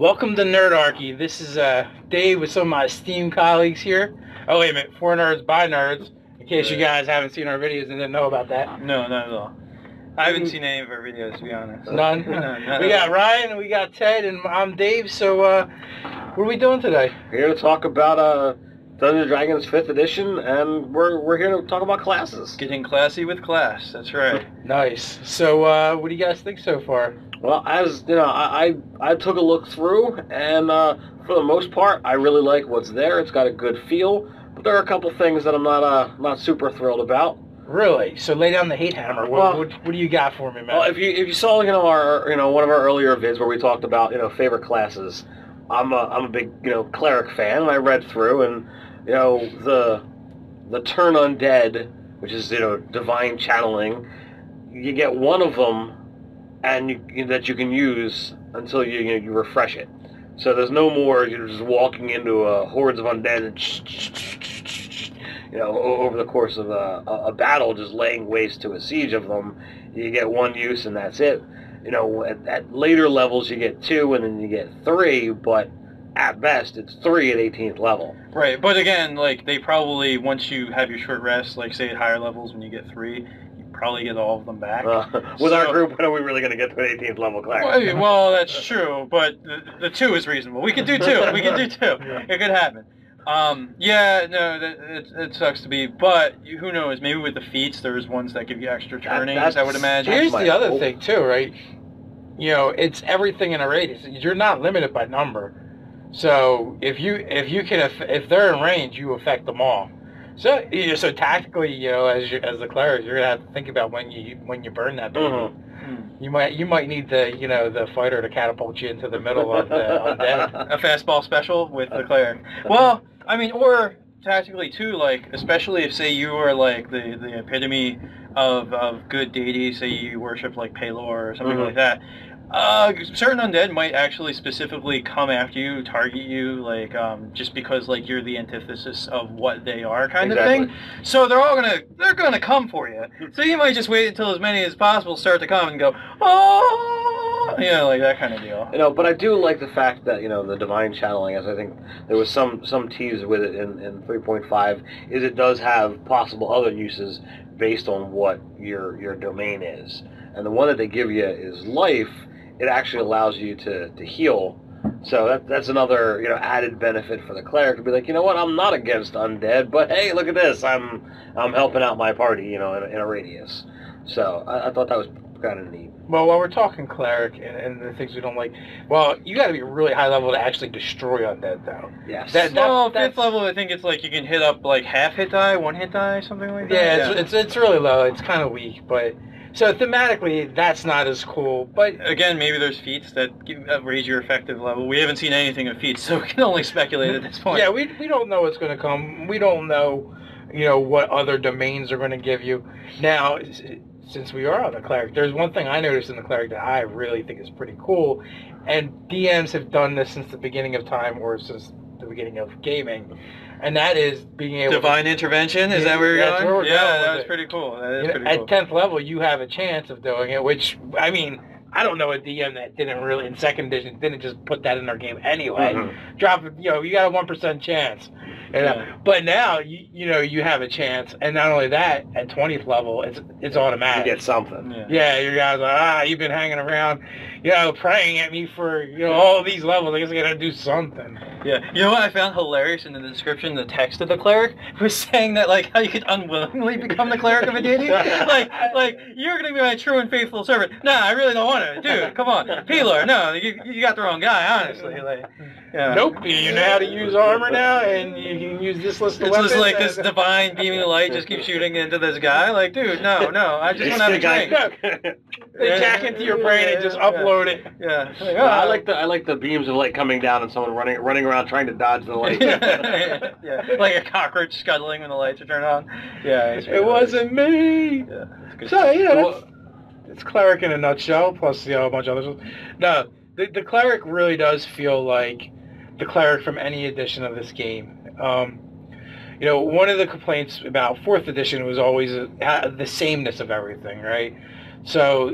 Welcome to Nerdarchy. This is Dave with some of my esteemed colleagues here. Oh, wait a minute. For Nerds by Nerds. In case you guys haven't seen our videos and didn't know about that. No, not at all. I haven't seen any of our videos, to be honest. None? We got Ryan, and we got Ted, and I'm Dave. So, what are we doing today? We're here to talk about Dungeons & Dragons 5th edition, and we're here to talk about classes. Getting classy with class, that's right. Nice. So, what do you guys think so far? Well, as you know, I took a look through, and for the most part, I really like what's there. It's got a good feel, but there are a couple things that I'm not super thrilled about. Really? So lay down the hate hammer. What do you got for me, man? Well, if you saw our one of our earlier vids where we talked about favorite classes, I'm a big cleric fan, and I read through, and the turn undead, which is divine channeling, you get one of them. And that you can use until you refresh it. So there's no more you're just walking into hordes of undead and over the course of a battle, just laying waste to a siege of them. You get one use and that's it. At later levels you get 2 and then you get 3, but at best it's 3 at 18th level. Right, but again, like they probably once you have your short rest, like say at higher levels when you get 3. Probably get all of them back. With our group, when are we really going to get to an 18th level cleric? Well, that's true, but the 2 is reasonable. We can do 2. We can do 2. Yeah. It could happen. It sucks to be, but who knows? Maybe with the feats, there's ones that give you extra turnings. I would imagine. Here's the other thing too, right? It's everything in a radius. You're not limited by number, so if they're in range, you affect them all. So tactically, as the cleric, you're gonna have to think about when you burn that baby. Mm-hmm. You might need the fighter to catapult you into the middle of the undead. A fastball special with the cleric. Well, I mean, or tactically too, like especially if say you are like the epitome of good deity, say you worship like Pelor or something like that. Certain undead might actually specifically come after you, target you, like just because like you're the antithesis of what they are, kind of thing. So they're gonna come for you. So you might just wait until as many as possible start to come and go, oh, like that kind of deal. But I do like the fact that the divine channeling, as I think there was some tease with it in 3.5, is it does have possible other uses based on what your domain is, and the one that they give you is life. It actually allows you to heal, so that's another added benefit for the cleric to be like, what, I'm not against undead, but hey, look at this, I'm helping out my party, in a radius. So I thought that was kind of neat. Well, while we're talking cleric and the things we don't like, well, you got to be really high level to actually destroy undead, though. Yes. That's 5th level. I think it's like you can hit up like half hit die, 1 hit die, something like that. Yeah, it's really low. It's kind of weak, but. So thematically, that's not as cool, but... Again, maybe there's feats that raise your effective level. We haven't seen anything of feats, so we can only speculate at this point. Yeah, we don't know what's going to come. We don't know, what other domains are going to give you. Now, since we are on the cleric, there's one thing I noticed in the cleric that I really think is pretty cool, and DMs have done this since the beginning of time, or since the beginning of gaming, and that is being able Divine intervention? Is that where you're going? That was pretty cool. That is pretty cool. At 10th level, you have a chance of doing it, which, I mean, I don't know a DM that didn't really, in 2nd edition, didn't just put that in their game anyway. Mm-hmm. Drop it, you got a 1% chance. But now, you have a chance, and not only that, at 20th level, it's automatic. You get something. Yeah, your guys are like, you've been hanging around, praying at me for, all these levels. I guess I gotta do something. Yeah. You know what I found hilarious in the description, the text of the cleric was saying that, like, how you could unwillingly become the cleric of a deity? like, you're gonna be my true and faithful servant. Nah, I really don't want to. Dude, come on. Pelor, no, you got the wrong guy, honestly. Nope. You know how to use armor now, and you can use this list of weapons. It's just like this divine beaming of light just keeps shooting into this guy. Like, dude, no, I just want to have a drink. They jack into your brain and just upload it. Yeah. I like the beams of light coming down and someone running around trying to dodge the light. Yeah. Like a cockroach scuttling when the lights are turned on. Yeah. It wasn't me. Yeah. So it's cleric in a nutshell. Plus a bunch of others. No, the cleric really does feel like the cleric from any edition of this game. One of the complaints about 4th edition was always the sameness of everything, right? So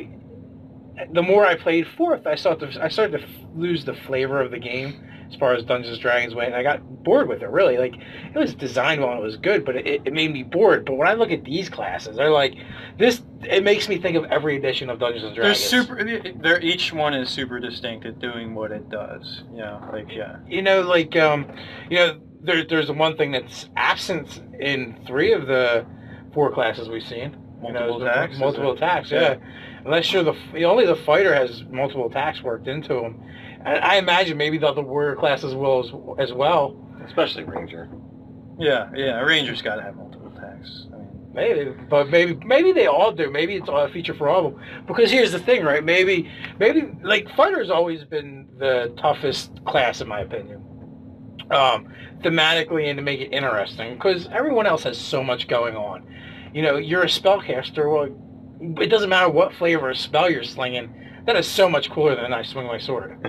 the more I played fourth, I started to lose the flavor of the game as far as Dungeons and Dragons went, and I got bored with it, really. Like, it was designed well and it was good, but it made me bored. But when I look at these classes, they're like, it makes me think of every edition of Dungeons and Dragons. Each one is super distinct at doing what it does. Yeah, like, yeah. There's the one thing that's absent in 3 of the 4 classes we've seen. Multiple attacks? Multiple attacks, yeah. Unless you're only the fighter has multiple attacks worked into them. And I imagine maybe the other warrior classes will as well. Especially Ranger. Yeah, a Ranger's got to have multiple attacks. I mean, maybe they all do. Maybe it's a feature for all of them. Because here's the thing, right? Maybe like fighter's always been the toughest class in my opinion. Thematically and to make it interesting, because everyone else has so much going on. You're a spellcaster. Well, it doesn't matter what flavor of spell you're slinging. That is so much cooler than I swing my sword.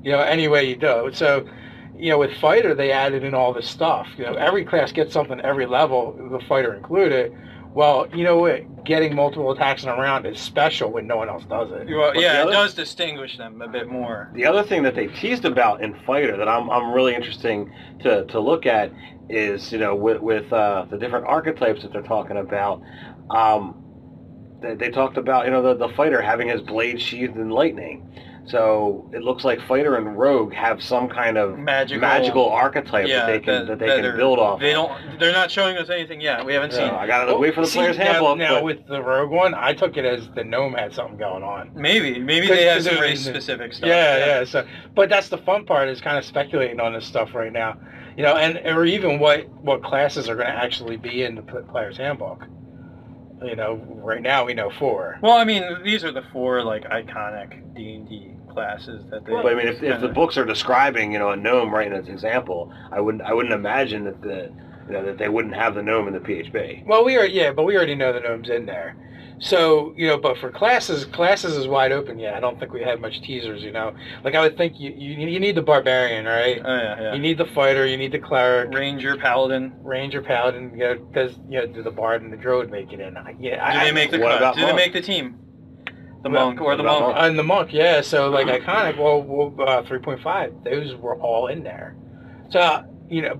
Any way you do it. So, with fighter, they added in all this stuff. Every class gets something every level, the fighter included. Well, you know what? Getting multiple attacks in a round is special when no one else does it. Well, it does distinguish them a bit more. The other thing that they teased about in Fighter that I'm really interesting to look at is, with the different archetypes that they're talking about. They talked about, the fighter having his blade sheathed in lightning. So it looks like fighter and rogue have some kind of magical archetype that they can build off. They're not showing us anything yet. We haven't seen. I gotta wait for the player's handbook. Now with the rogue one, I took it as the gnome had something going on. Maybe they have some race specific stuff. Yeah. So, but that's the fun part is kind of speculating on this stuff right now. Or even what classes are going to actually be in the player's handbook. Right now we know 4. Well, I mean, these are the 4 like iconic D&D classes that they. But I mean, if the books are describing, a gnome right in its example, I wouldn't imagine that that they wouldn't have the gnome in the PHB. Well, we already know the gnome's in there. So, but for classes is wide open. Yeah, I don't think we have much teasers, Like, I would think you need the barbarian, right? Oh, yeah. You need the fighter, you need the cleric. Ranger, paladin, because, do the bard and the druid make it in? Yeah. Do they make the cut? Do they make the team? The monk or the monk? And the monk, yeah. So, like, iconic, 3.5, those were all in there. So,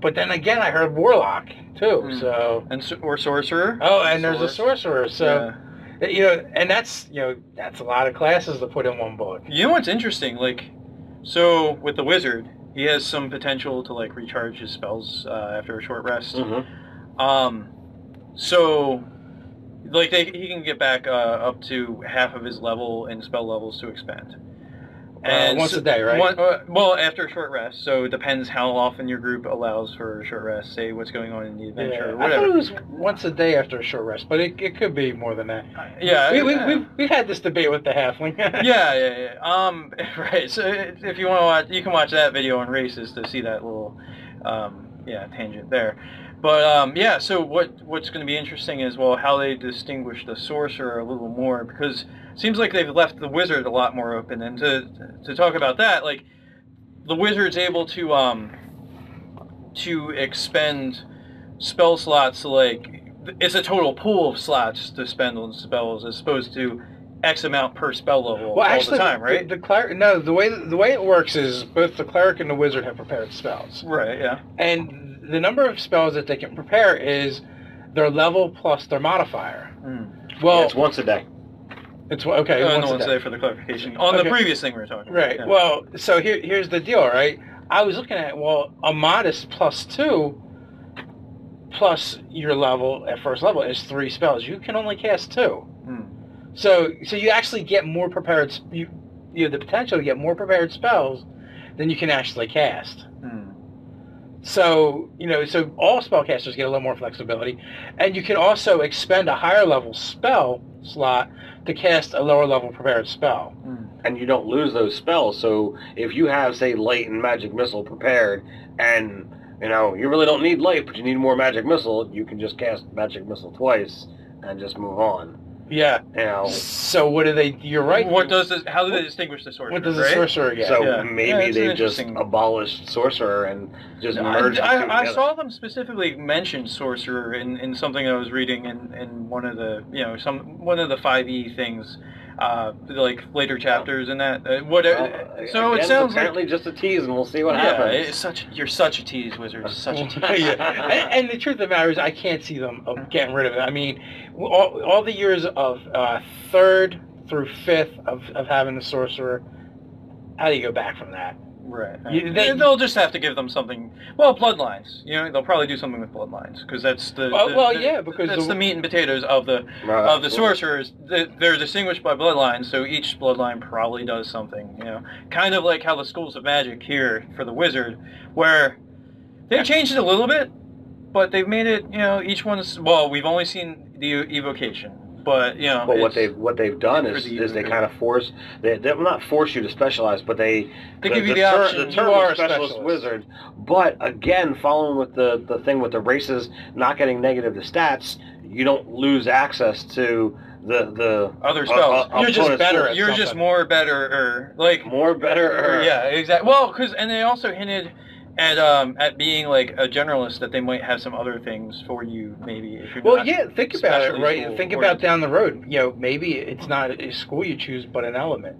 but then again, I heard warlock, too, so... Or sorcerer. Oh, and there's a sorcerer, so... Yeah. And that's a lot of classes to put in one book. You know what's interesting? Like, so with the wizard, he has some potential to like recharge his spells after a short rest. Mm-hmm. So, like, he can get back up to half of his level and spell levels to expend. And once a day, right? Well, after a short rest. So it depends how often your group allows for a short rest. Say what's going on in the adventure or whatever. I thought it was once a day after a short rest, but it could be more than that. We've had this debate with the halfling. Yeah. Right. So if you want to watch, you can watch that video on races to see that little tangent there. But so what's going to be interesting is how they distinguish the sorcerer a little more, because it seems like they've left the wizard a lot more open. And to talk about that, like, the wizard's able to expend spell slots. So, like, it's a total pool of slots to spend on spells as opposed to X amount per spell level all the time, right? The cleric, no, the way it works is both the cleric and the wizard have prepared spells. Right. Yeah. And the number of spells that they can prepare is their level plus their modifier. Well, it's once a day. It's okay. Once a day for the clarification on the previous thing we were talking about. Right. Yeah. Well, so here's the deal, right? I was looking at a modest +2 plus your level at first level is 3 spells. You can only cast 2. So you actually get more prepared. You have the potential to get more prepared spells than you can actually cast. So, so all spellcasters get a little more flexibility, and you can also expend a higher level spell slot to cast a lower level prepared spell. And you don't lose those spells, so if you have, say, light and magic missile prepared, and, you really don't need light, but you need more magic missile, you can just cast magic missile twice and just move on. Yeah. So what do they? You're right. How do they distinguish the sorcerer? What does the sorcerer get? So maybe they just abolished sorcerer and just merged. I saw them specifically mention sorcerer in something I was reading in one of the one of the 5e things. like later chapters and that. So again, it sounds apparently like just a tease, and we'll see what happens. you're such a tease, Wizard. Such a tease. And the truth of the matter is, I can't see them getting rid of it. I mean, all the years of 3rd through 5th of having the sorcerer, how do you go back from that? Right. They'll just have to give them something. Well, bloodlines. You know, they'll probably do something with bloodlines because that's because that's the meat and potatoes of the sorcerers. They're distinguished by bloodlines, so each bloodline probably does something. You know, kind of like how the schools of magic here for the wizard, where they changed it a little bit, but they've made it. You know, each one's we've only seen the evocation. But you know, but what they've done is they kind of force they will not force you to specialize, but they give you the option. The term you are of specialist wizard. But again, following with the thing with the races not getting negative to stats, you don't lose access to the other spells. You're just better. You're just more better, yeah, exactly. Well, and they also hinted at being like a generalist that they might have some other things for you maybe if you're not think about it, right? Think about down the road. You know, maybe it's not a school you choose, but an element,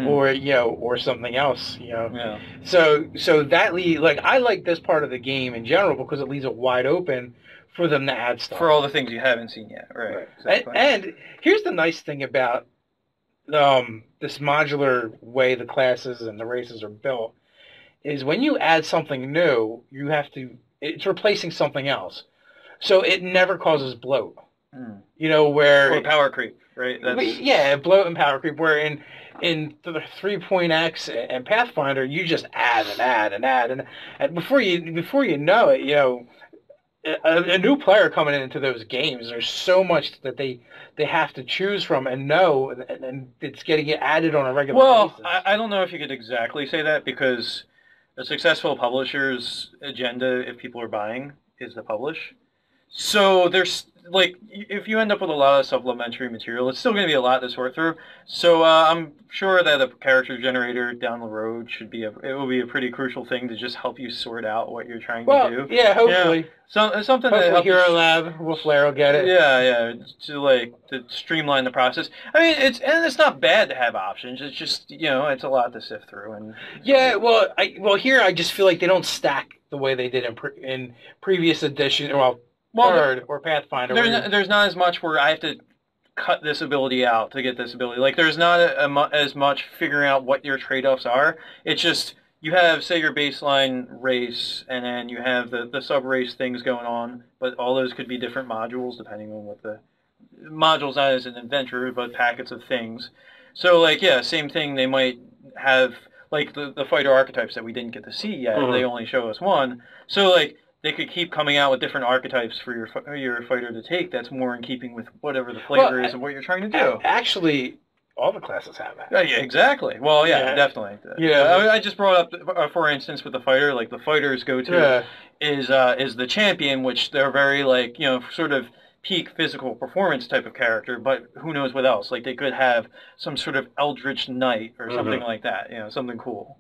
or or something else. You know, so that I like this part of the game in general because it leaves it wide open for them to add stuff for all the things you haven't seen yet, right? Exactly. And here's the nice thing about this modular way the classes and the races are built. Is when you add something new, it's replacing something else. So it never causes bloat. You know, or power creep, right? Bloat and power creep, where in the 3.x and Pathfinder, you just add and add and add. And before you know it, you know, a new player coming into those games, there's so much that they have to choose from and know, and it's getting added on a regular basis. Well, I don't know if you could exactly say that because a successful publisher's agenda, if people are buying, is to publish. So there's if you end up with a lot of supplementary material, it's still going to be a lot to sort through. So I'm sure that a character generator down the road it will be a pretty crucial thing to just help you sort out what you're trying to do. Yeah, hopefully. Something hopefully to help Hero Lab, Wolf Lair will get it. Yeah, to streamline the process. I mean, it's not bad to have options. It's just it's a lot to sift through. And here I just feel like they don't stack the way they did in previous edition. Third or Pathfinder. There's not as much where I have to cut this ability out to get this ability. Like there's not as much figuring out what your trade-offs are. It's just you have, say, your baseline race, and then you have the sub-race things going on, but all those could be different modules depending on what the modules, not as an adventure, but packets of things. So same thing. They might have the fighter archetypes that we didn't get to see yet. They only show us one. So they could keep coming out with different archetypes for your fighter to take. That's more in keeping with whatever the flavor is of what you're trying to do. Actually, all the classes have that. Yeah, exactly. Well, definitely. Yeah, I just brought up, for instance, with the fighter. Like the fighter's go-to is the champion, which they're very sort of peak physical performance type of character. But who knows what else? Like they could have some sort of eldritch knight or something like that. Something cool.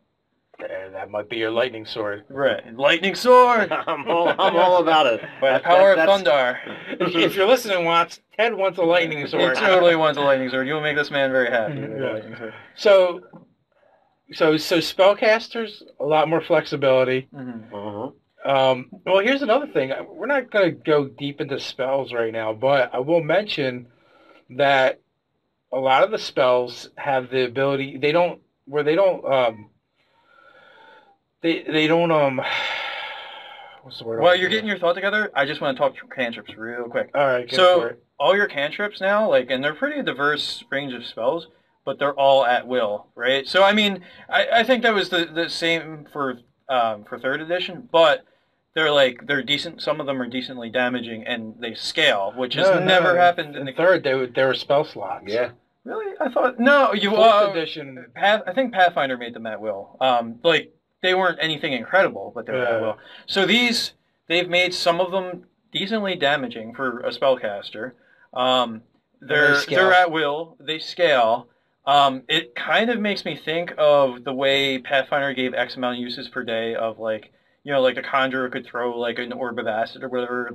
That might be your lightning sword. Right. Lightning sword! I'm all about it. By the power of Thundar. If you're listening, Watts, Ted wants a lightning sword. He totally wants a lightning sword. You'll make this man very happy with a lightning sword. So spellcasters, a lot more flexibility. Well, here's another thing. We're not going to go deep into spells right now, but I will mention that a lot of the spells have the ability, they don't what's the word? While you're getting your thought together, I just want to talk cantrips real quick. All right. So all your cantrips now, and they're pretty diverse range of spells, but they're all at will, right? So I mean, I think that was the same for 3rd edition, but they're decent. Some of them are decently damaging, and they scale, which has never happened in the 3rd. They were spell slots. Yeah. Really? I thought no. 4th edition. I think Pathfinder made them at will. They weren't anything incredible, but they were at will. So they've made some of them decently damaging for a spellcaster. They're at will. They scale. It kind of makes me think of the way Pathfinder gave X amount of uses per day of a conjurer could throw an orb of acid or whatever.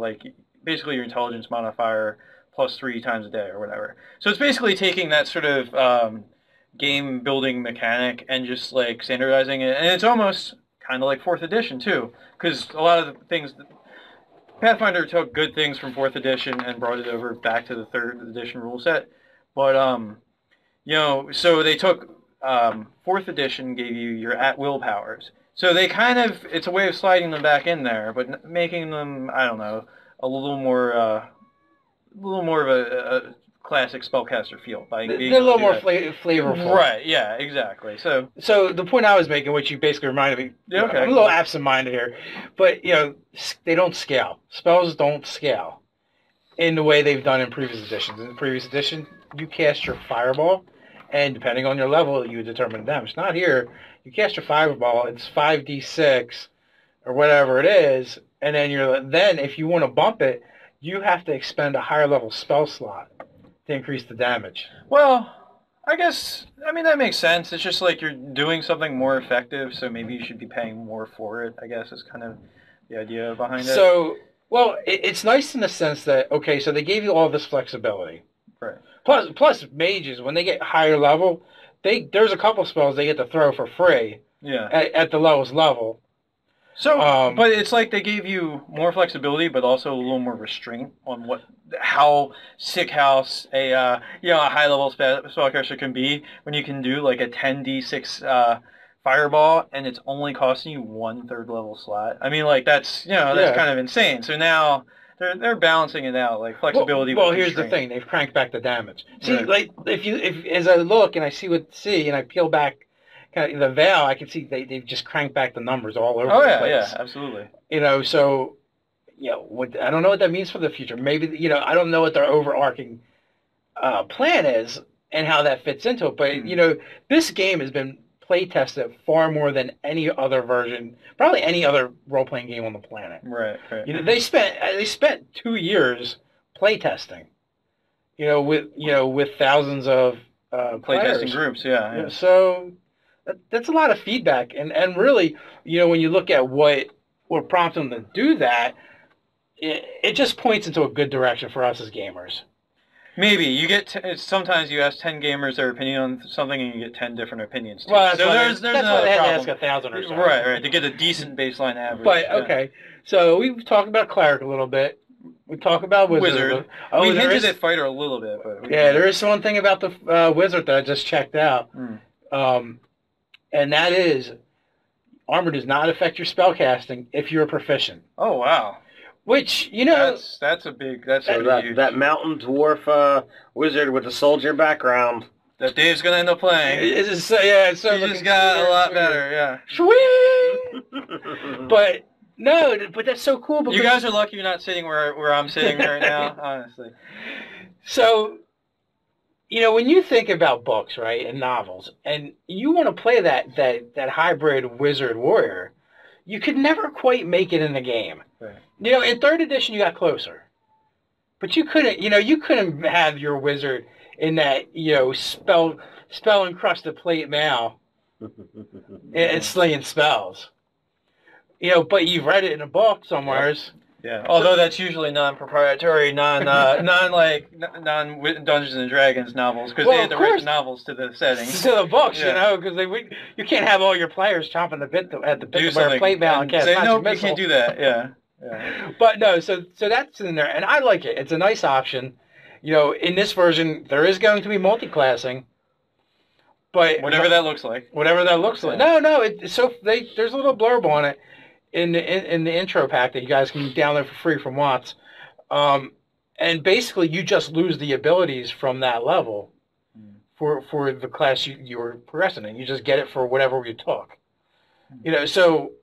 Basically your intelligence modifier +3 times a day or whatever. So it's basically taking that sort of game building mechanic and just like standardizing it, and it's almost kind of like 4th edition too, because a lot of the things Pathfinder took good things from 4th edition and brought it over back to the 3rd edition rule set, but you know, so they took 4th edition gave you your at-will powers. So they kind of, it's a way of sliding them back in there, but making them, I don't know, a little more of a classic spellcaster feel. By being They're a little more flavorful. Right, yeah, exactly. So the point I was making, which you basically reminded me, yeah, okay. I'm a little absent-minded here, but, you know, they don't scale. Spells don't scale in the way they've done in previous editions. In the previous edition, you cast your fireball, and depending on your level, you determine the damage. Not here. You cast your fireball, it's 5d6 or whatever it is, and then if you want to bump it, you have to expend a higher level spell slot to increase the damage. Well, I guess, I mean, that makes sense. It's just like you're doing something more effective, so maybe you should be paying more for it, I guess, is kind of the idea behind it. So, well, it's nice in the sense that, okay, so they gave you all this flexibility. Right. Plus mages, when they get higher level, there's a couple spells they get to throw for free. Yeah. At the lowest level. So, but it's like they gave you more flexibility, but also a little more restraint on how sick house a high level spellcaster can be when you can do like a 10d6 fireball and it's only costing you 1/3 level slot. I mean, like that's kind of insane. So now they're balancing it out, like flexibility. Well, with here's the thing: they've cranked back the damage. See, like if as I look and I see and I peel back kind of the veil, I can see they've just cranked back the numbers all over the place. Oh yeah, absolutely. You know, so I don't know what that means for the future. Maybe I don't know what their overarching plan is and how that fits into it. But this game has been play tested far more than any other version, probably any other role-playing game on the planet. Right. They spent 2 years play testing. With thousands of playtesting groups. Yeah. So that's a lot of feedback, and really, when you look at what prompted them to do that, it just points into a good direction for us as gamers. Maybe you get sometimes you ask 10 gamers their opinion on something and you get 10 different opinions. Too. Well, there's why they had to ask 1,000 or so. Right, to get a decent baseline average. But okay, so we've talked about Cleric a little bit. We talk about Wizard. We hinted at Fighter a little bit, but there is one thing about the Wizard that I just checked out, and that is armor does not affect your spellcasting if you're proficient. Oh wow. Which that's a big huge. That mountain dwarf wizard with the soldier background that Dave's gonna end up playing. He just got a lot better. Yeah. Sweet. But that's so cool because you guys are lucky you're not sitting where I'm sitting right now, honestly. So, when you think about books, right, and novels, and you want to play that hybrid wizard warrior, you could never quite make it in the game. Right. In 3rd edition you got closer, but you couldn't have your wizard in that spell encrusted plate mail and slaying spells. But you've read it in a book somewheres. Yeah. Although that's usually non-proprietary, non Dungeons and Dragons novels because they had to write the novels to the settings. To the books, because you can't have all your players chomping the bit at the bit of plate mail and cast say, no, you can't do that. Yeah. But no, so that's in there, and I like it. It's a nice option. In this version, there is going to be multi-classing, but whatever that looks like. No, there's a little blurb on it in the intro pack that you guys can download for free from Watts, and basically you just lose the abilities from that level for the class you were progressing in. You just get it for whatever you took. So.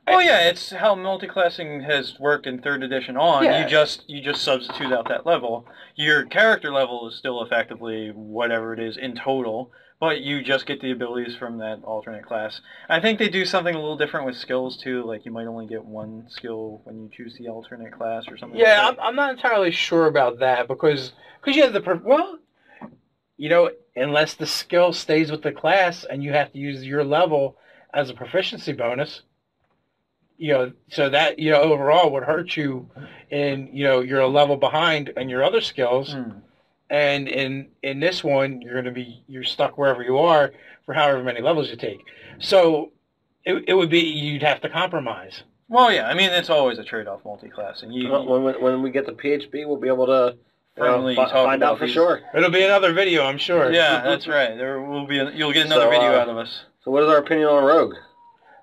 Well, yeah, it's how multi-classing has worked in 3rd edition on. Yeah. You just substitute out that level. Your character level is still effectively whatever it is in total, but you just get the abilities from that alternate class. I think they do something a little different with skills too, like you might only get one skill when you choose the alternate class or something. Yeah, like that. I'm not entirely sure about that because you have unless the skill stays with the class and you have to use your level as a proficiency bonus. so that overall would hurt you, and you're a level behind in your other skills, and in this one you're stuck wherever you are for however many levels you take. So it would be you'd have to compromise. Well, yeah, I mean it's always a trade-off multi-classing. When we get to PHB, we'll be able to find out for sure. It'll be another video, I'm sure. Yeah, that's right. There will be. You'll get another video out of us. So what is our opinion on Rogue?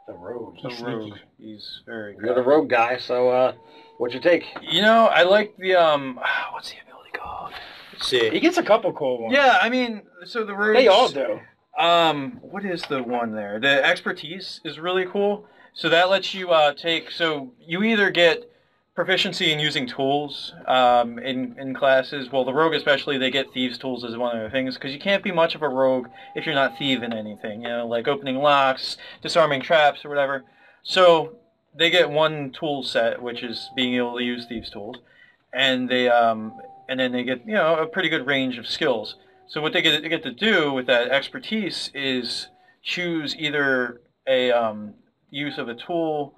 The Rogue. He's sneaky. He's very good. You're the Rogue guy, so what's your take? I like the what's the ability called? Let's see. He gets a couple cool ones. Yeah, I mean, so the Rogues... They all do. What is the one there? The Expertise is really cool. So that lets you so you either get proficiency in using tools in classes. Well, the Rogue especially, they get Thieves' tools as one of the things, because you can't be much of a Rogue if you're not thieving anything, like opening locks, disarming traps, or whatever. So they get one tool set, which is being able to use Thieves' tools, and then they get a pretty good range of skills. So what they get to do with that Expertise is choose either a use of a tool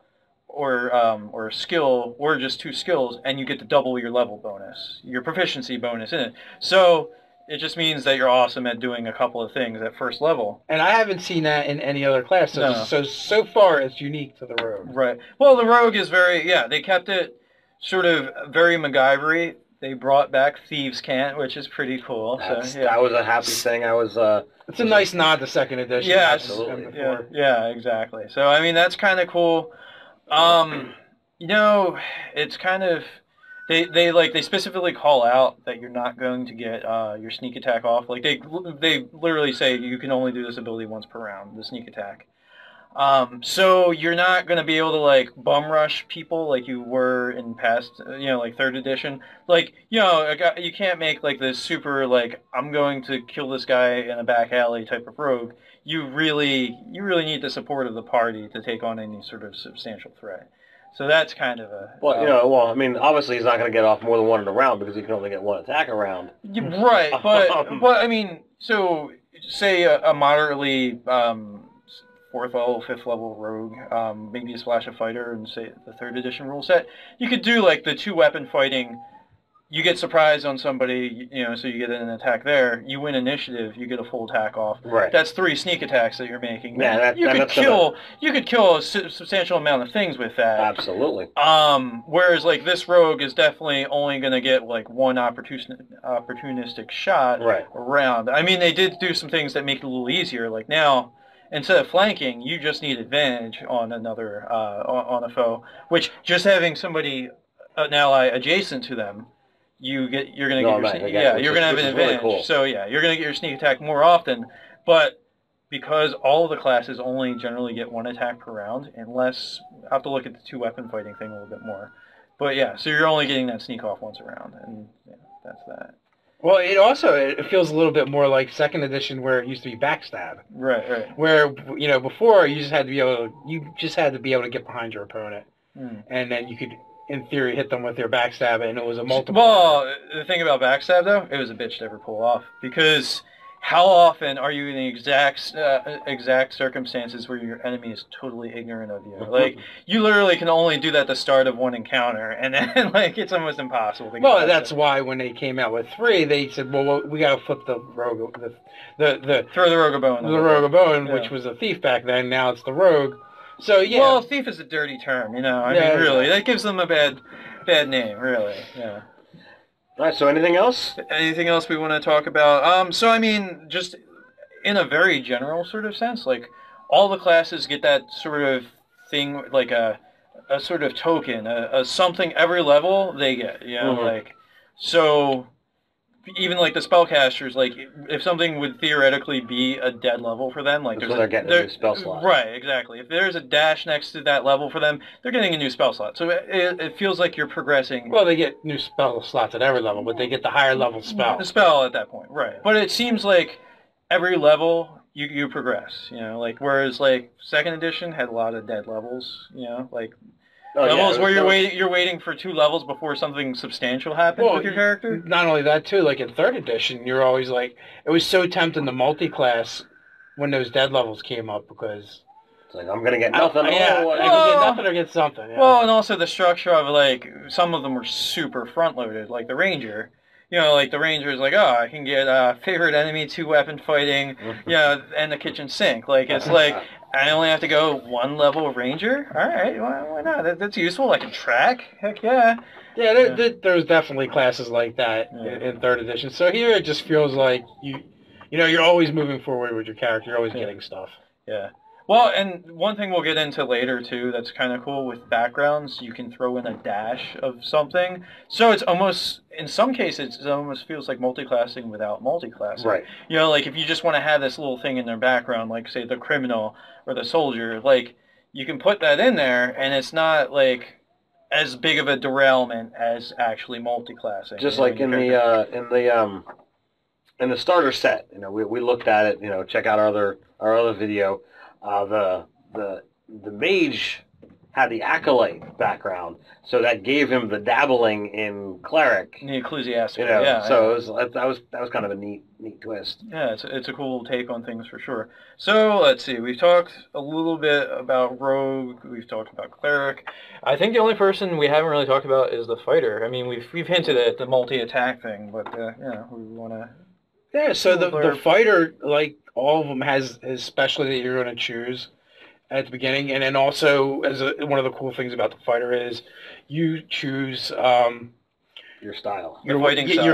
or a skill, or just two skills, and you get to double your level bonus, your proficiency bonus in it. So it just means that you're awesome at doing a couple of things at first level. And I haven't seen that in any other class, so far it's unique to the Rogue. Right. Well, the Rogue is they kept it sort of very MacGyver-y. They brought back Thieves' Cant, which is pretty cool. That was a happy thing. It's a nice nod to second edition. Yeah, absolutely. Yeah, exactly. So, I mean, that's kind of cool. It's kind of... They specifically call out that you're not going to get your sneak attack off. Like, they literally say you can only do this ability once per round, the sneak attack. So you're not going to be able to bum rush people like you were in past, like third edition. You can't make this super I'm going to kill this guy in a back alley type of rogue. You really need the support of the party to take on any sort of substantial threat. So that's kind of a... I mean, obviously he's not going to get off more than one in a round because he can only get one attack a round. Right, but I mean, so say a moderately... 4th level, 5th level rogue, maybe a splash of fighter, and say the 3rd edition rule set. You could do the 2-weapon fighting. You get surprised on somebody, so you get an attack there. You win initiative, you get a full attack off. Right. That's 3 sneak attacks that you're making. Yeah, you could kill a substantial amount of things with that. Absolutely. Whereas this rogue is definitely only going to get one opportunistic shot around. I mean, they did do some things that make it a little easier. Now, instead of flanking, you just need advantage on another on a foe. Which just having somebody, an ally adjacent to them, you're going to have an advantage. Really cool. So you're going to get your sneak attack more often. But because all of the classes only generally get 1 attack per round, unless I have to look at the 2-weapon fighting thing a little bit more. But so you're only getting that sneak off once a round, and that's that. Well, it feels a little bit more like 2nd edition, where it used to be backstab. Right. Where before you just had to be able to get behind your opponent, and then you could, in theory, hit them with your backstab, and it was a multiple. Well, the thing about backstab though, it was a bitch to ever pull off, because how often are you in the exact circumstances where your enemy is totally ignorant of you? You literally can only do that at the start of one encounter, and then it's almost impossible to get Well, that's why when they came out with 3, they said, well, we got to flip the rogue, throw the rogue a bone. The rogue a bone, which was a thief back then. Now it's the rogue. So yeah. Well, thief is a dirty term, I mean, really, that gives them a bad name, really. Yeah. All right, so anything else? Anything else we want to talk about? So, I mean, just in a very general sort of sense, all the classes get that sort of thing, a sort of token, a something every level they get, so even the spellcasters, if something would theoretically be a dead level for them, they're getting a new spell slot. Right, exactly. If there's a dash next to that level for them, they're getting a new spell slot. So it feels like you're progressing. Well, they get new spell slots at every level, but they get the higher level spell. The spell at that point, right. But it seems like every level you progress, whereas 2nd edition had a lot of dead levels, levels where you're waiting for 2 levels before something substantial happens with your character. Not only that too, in 3rd edition, you're always it was so tempting to multi-class when those dead levels came up, because It's like, I'm gonna get nothing. Yeah, Oh, I can get nothing or get something. Yeah. Well, and also the structure of like some of them were super front loaded, like the Ranger. You know, like the Ranger is like, oh, I can get favorite enemy, 2-weapon fighting, you know, and the kitchen sink. Like it's like I only have to go 1 level of Ranger. All right, why not? That's useful. I can track. Heck yeah. Yeah, there's definitely classes like that in 3rd edition. So here it just feels like you're always moving forward with your character. You're always getting stuff. Yeah. Well, and one thing we'll get into later, too, that's kind of cool with backgrounds, you can throw in a dash of something. So it's almost, in some cases, it almost feels like multiclassing without multiclassing. Right. You know, like if you just want to have this little thing in their background, like, say, the criminal or the soldier, like, you can put that in there, and it's not, like, as big of a derailment as actually multiclassing. Just like in the starter set, you know, we looked at it. You know, check out our other video. The mage had the acolyte background, so that gave him the dabbling in cleric. The ecclesiastical, You know, yeah. so that was kind of a neat twist. Yeah, it's a cool take on things for sure. So let's see, we've talked a little bit about rogue, we've talked about cleric. I think the only person we haven't really talked about is the fighter. I mean, we've hinted at the multi-attack thing, but yeah, we want to. Yeah, so the fighter, like all of them, has his specialty that you're going to choose at the beginning, and then also one of the cool things about the fighter is you choose your style, your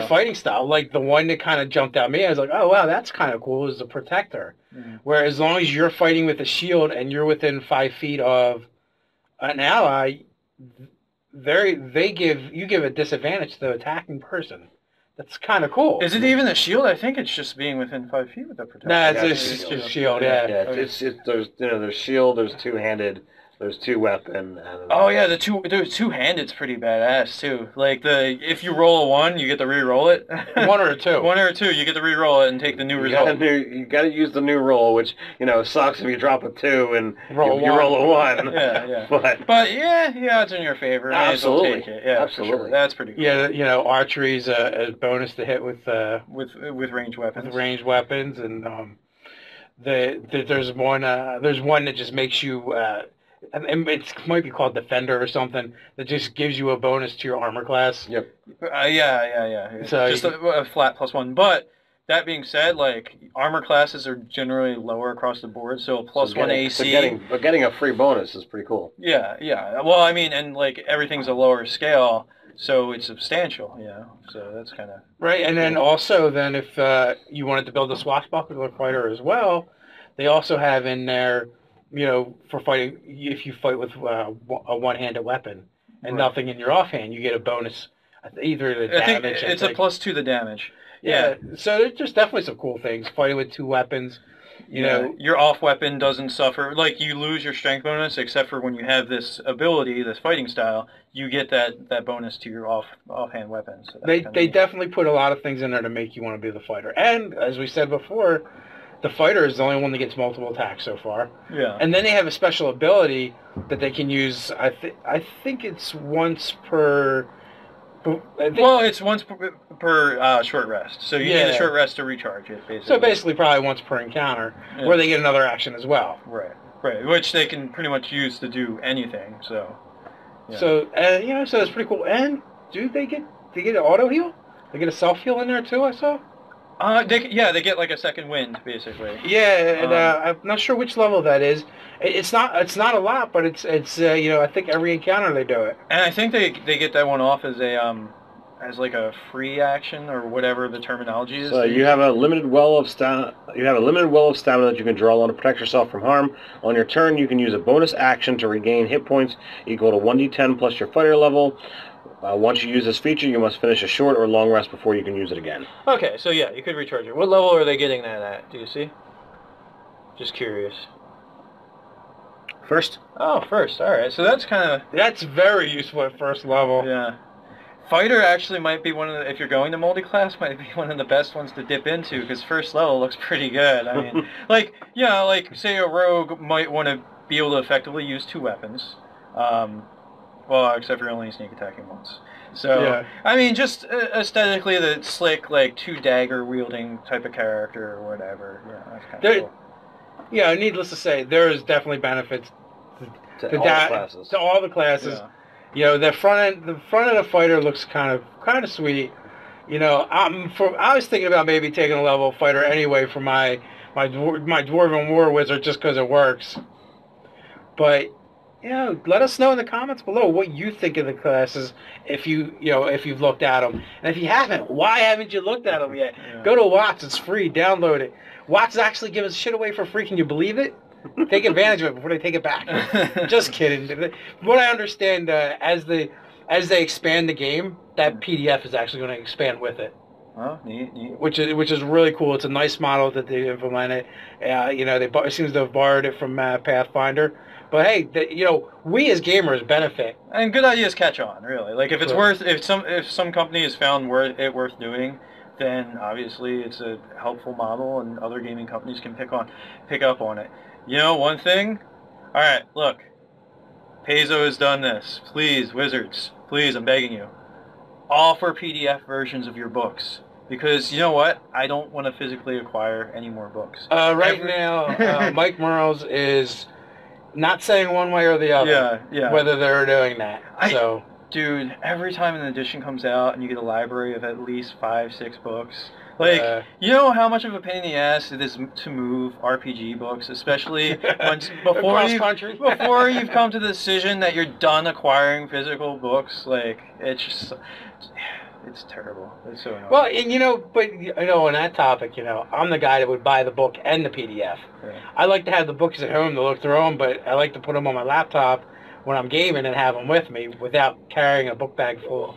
fighting style. Like the one that kind of jumped out at me, I was like, oh wow, that's kind of cool. Is the protector, where as long as you're fighting with a shield and you're within 5 feet of an ally, you give a disadvantage to the attacking person. That's kind of cool. Is it even a shield? I think it's just being within 5 feet with the protector. Nah, it's just shield. Yeah. It's there's shield, there's two-handed, there's 2-weapon. Oh yeah, the two-handed's pretty badass too. Like if you roll a 1, you get to re-roll it. 1 or a 2. 1 or a 2, you get to re-roll it and take the new result. You got to use the new roll, which sucks if you drop a 2 and you roll a 1. Yeah. But yeah, it's in your favor. Absolutely. Take it. Yeah, absolutely. Sure. That's pretty cool. Yeah, archery's a bonus to hit with ranged weapons. With ranged weapons, and there's one that just makes you. And it might be called Defender or something that just gives you a bonus to your armor class. Yep. Yeah. So just a flat +1. But that being said, like armor classes are generally lower across the board, so a +1 AC. But getting a free bonus is pretty cool. Yeah. Well, I mean, and like everything's a lower scale, so it's substantial. So that's kind of right. And then also, if you wanted to build a swashbuckler fighter as well, they also have in there. For fighting, if you fight with a one-handed weapon and nothing in your offhand, you get a bonus. Either the damage. It's a +2 the damage. Yeah. So there's just definitely some cool things. Fighting with 2 weapons. Your off weapon doesn't suffer. Like you lose your strength bonus, except for when you have this ability, this fighting style, you get that bonus to your offhand weapon. So they definitely put a lot of things in there to make you want to be the fighter. And as we said before, the fighter is the only one that gets multiple attacks so far. Yeah. And then they have a special ability that they can use. I think it's once per. It's once per short rest. So you need a short rest to recharge it, basically. So basically, probably once per encounter, where they get another action as well. Right. Which they can pretty much use to do anything. So. Yeah. So so it's pretty cool. And do they get an auto heal? They get a self heal in there too. I saw. They get like a second wind, basically. Yeah, and I'm not sure which level that is. It's not a lot, but it's I think every encounter they do it. And I think they get that one off as a free action or whatever the terminology is. So you have a limited well of stamina. That you can draw on to protect yourself from harm. On your turn, you can use a bonus action to regain hit points equal to 1d10 plus your fighter level. Once you use this feature, you must finish a short or long rest before you can use it again. Okay, so yeah, you could recharge it. What level are they getting that at? Do you see? Just curious. First. Oh, first. All right. So that's very useful at first level. Yeah. Fighter actually might be one of the, if you're going to multi-class, might be one of the best ones to dip into because first level looks pretty good. I mean, like say a rogue might want to be able to effectively use 2 weapons. Well, except for you're only sneak attacking once. So, I mean, just aesthetically, the slick, 2 dagger wielding type of character or whatever. Yeah, that's kind of cool. Yeah, needless to say, there is definitely benefits To all the classes. to all the classes. Yeah. You know, the front of the fighter looks kind of sweet. You know, I was thinking about maybe taking a level fighter anyway for my Dwarven War Wizard just because it works. But you know, let us know in the comments below what you think of the classes if you've looked at them, and if you haven't, why haven't you looked at them yet? Yeah. Go to Watts, it's free. Download it. Watts is actually giving shit away for free. Can you believe it? Take advantage of it before they take it back. Just kidding. From what I understand, as they expand the game, that PDF is actually going to expand with it. Oh, neat. Which is really cool. It's a nice model that they implemented. You know, it seems to have borrowed it from Pathfinder. But hey, we as gamers benefit. And good ideas catch on, really. Like if it's if some company has found it worth doing, then obviously it's a helpful model, and other gaming companies can pick up on it. You know, one thing. All right, look. Paizo has done this. Please, Wizards, please, I'm begging you, offer PDF versions of your books. Because you know what? I don't want to physically acquire any more books. Right now, Mike Merles is not saying one way or the other whether they're doing that. Dude, every time an edition comes out and you get a library of at least 5-6 books, like, you know how much of a pain in the ass it is to move RPG books, especially before you've come to the decision that you're done acquiring physical books. Like, it's just... It's terrible. It's so annoying. Well, and on that topic, I'm the guy that would buy the book and the PDF. Yeah. I like to have the books at home to look through them, but I like to put them on my laptop when I'm gaming and have them with me without carrying a book bag full of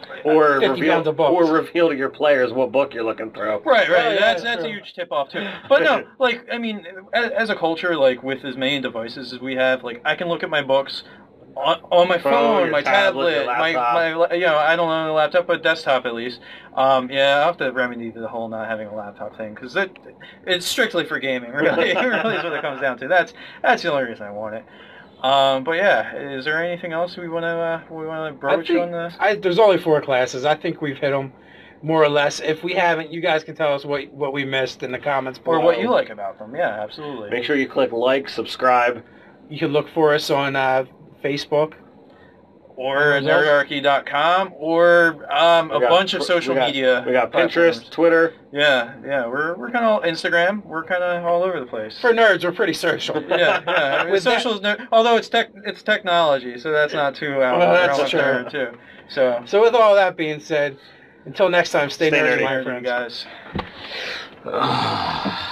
50 pounds of books. Or reveal to your players what book you're looking through. Right. That's a huge tip-off, too. But no, like, I mean, as a culture, like, with as many devices as we have, like, I can look at my books on my phone, my tablet, my I don't own a laptop, but desktop at least. I have to remedy the whole not having a laptop thing, because it's strictly for gaming, really. It really is what it comes down to. That's the only reason I want it. But yeah, is there anything else we want to broach on this? There's only 4 classes. I think we've hit them more or less. If we haven't, you guys can tell us what we missed in the comments below. Or what you like about them. Yeah, absolutely. Make sure you click like, subscribe. You can look for us on Facebook, or Nerdarchy.com, or a bunch of social media. We got Pinterest, platforms. Twitter. Yeah. We're kind of Instagram. We're kind of all over the place. For nerds, we're pretty social. Yeah. I mean, social's although it's technology, so that's not too out. Well, that's true too. So with all that being said, until next time, stay nerdy, my friends, guys.